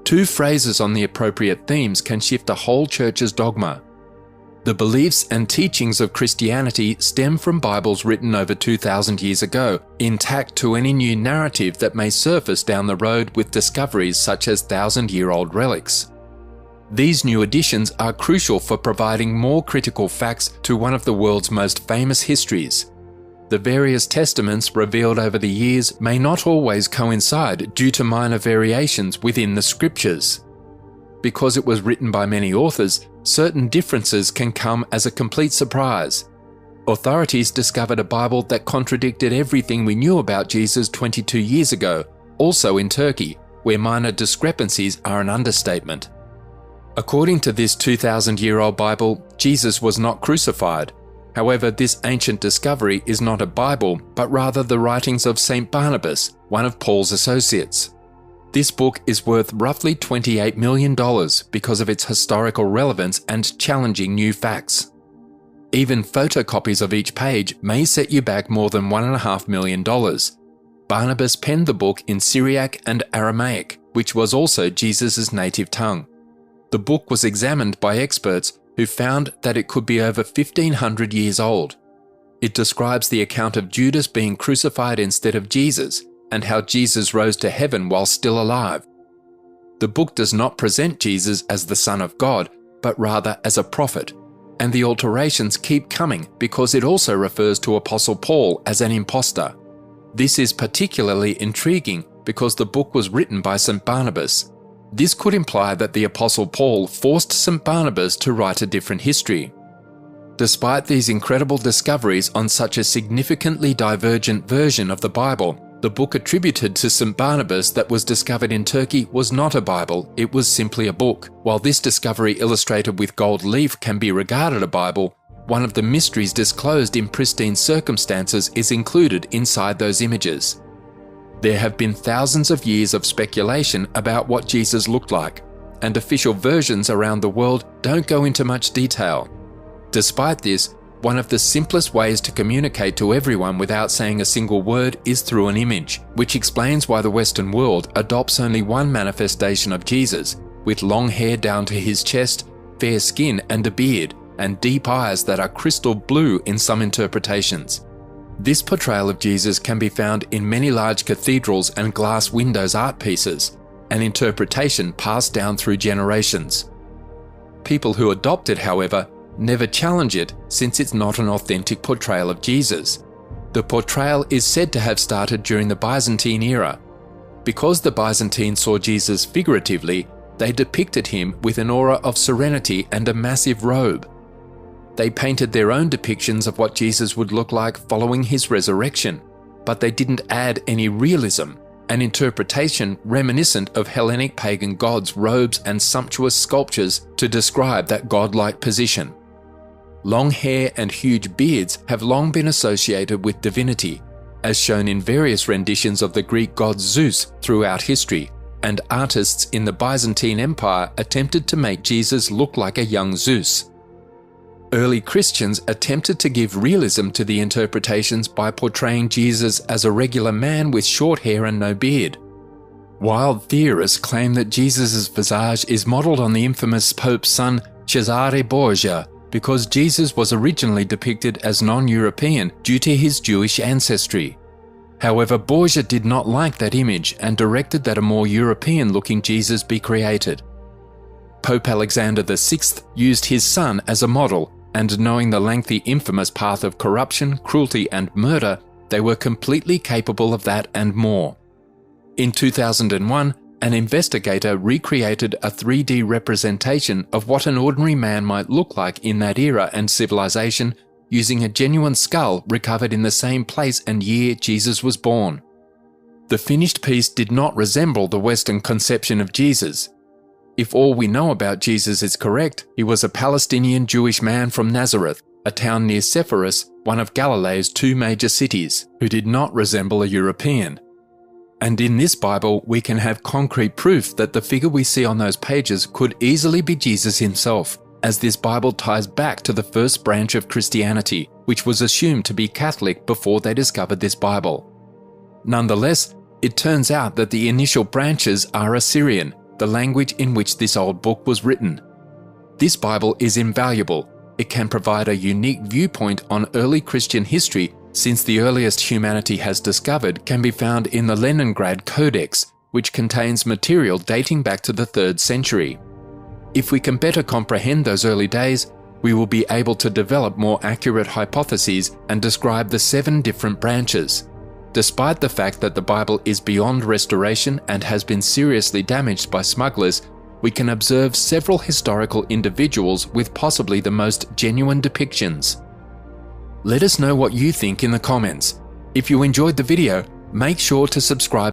Two phrases on the appropriate themes can shift a whole church's dogma. The beliefs and teachings of Christianity stem from Bibles written over 2,000 years ago, intact to any new narrative that may surface down the road with discoveries such as thousand-year-old relics. These new additions are crucial for providing more critical facts to one of the world's most famous histories. The various testaments revealed over the years may not always coincide due to minor variations within the scriptures. Because it was written by many authors, certain differences can come as a complete surprise. Authorities discovered a Bible that contradicted everything we knew about Jesus 22 years ago, also in Turkey, where minor discrepancies are an understatement. According to this 2,000-year-old Bible, Jesus was not crucified. However, this ancient discovery is not a Bible, but rather the writings of St. Barnabas, one of Paul's associates. This book is worth roughly $28 million because of its historical relevance and challenging new facts. Even photocopies of each page may set you back more than $1.5 million. Barnabas penned the book in Syriac and Aramaic, which was also Jesus' native tongue. The book was examined by experts who found that it could be over 1,500 years old. It describes the account of Judas being crucified instead of Jesus, and how Jesus rose to heaven while still alive. The book does not present Jesus as the Son of God, but rather as a prophet, and the alterations keep coming because it also refers to Apostle Paul as an impostor. This is particularly intriguing because the book was written by St. Barnabas. This could imply that the Apostle Paul forced St. Barnabas to write a different history. Despite these incredible discoveries on such a significantly divergent version of the Bible, the book attributed to St. Barnabas that was discovered in Turkey was not a Bible, it was simply a book. While this discovery illustrated with gold leaf can be regarded a Bible, one of the mysteries disclosed in pristine circumstances is included inside those images. There have been thousands of years of speculation about what Jesus looked like, and official versions around the world don't go into much detail. Despite this, one of the simplest ways to communicate to everyone without saying a single word is through an image, which explains why the Western world adopts only one manifestation of Jesus, with long hair down to his chest, fair skin and a beard, and deep eyes that are crystal blue in some interpretations. This portrayal of Jesus can be found in many large cathedrals and glass windows art pieces, an interpretation passed down through generations. People who adopt it, however, never challenge it since it's not an authentic portrayal of Jesus. The portrayal is said to have started during the Byzantine era. Because the Byzantines saw Jesus figuratively, they depicted him with an aura of serenity and a massive robe. They painted their own depictions of what Jesus would look like following his resurrection, but they didn't add any realism, an interpretation reminiscent of Hellenic pagan gods' robes and sumptuous sculptures to describe that godlike position. Long hair and huge beards have long been associated with divinity, as shown in various renditions of the Greek god Zeus throughout history, and artists in the Byzantine Empire attempted to make Jesus look like a young Zeus. Early Christians attempted to give realism to the interpretations by portraying Jesus as a regular man with short hair and no beard. Wild theorists claim that Jesus' visage is modelled on the infamous Pope's son Cesare Borgia, because Jesus was originally depicted as non-European due to his Jewish ancestry. However, Borgia did not like that image and directed that a more European-looking Jesus be created. Pope Alexander VI used his son as a model, and knowing the lengthy infamous path of corruption, cruelty and murder, they were completely capable of that and more. In 2001, an investigator recreated a 3D representation of what an ordinary man might look like in that era and civilization using a genuine skull recovered in the same place and year Jesus was born. The finished piece did not resemble the Western conception of Jesus. If all we know about Jesus is correct, he was a Palestinian Jewish man from Nazareth, a town near Sepphoris, one of Galilee's two major cities, who did not resemble a European. And in this Bible, we can have concrete proof that the figure we see on those pages could easily be Jesus himself, as this Bible ties back to the first branch of Christianity, which was assumed to be Catholic before they discovered this Bible. Nonetheless, it turns out that the initial branches are Assyrian, the language in which this old book was written. This Bible is invaluable. It can provide a unique viewpoint on early Christian history, since the earliest humanity has discovered can be found in the Leningrad Codex, which contains material dating back to the 3rd century. If we can better comprehend those early days, we will be able to develop more accurate hypotheses and describe the 7 different branches. Despite the fact that the Bible is beyond restoration and has been seriously damaged by smugglers, we can observe several historical individuals with possibly the most genuine depictions. Let us know what you think in the comments. If you enjoyed the video, make sure to subscribe.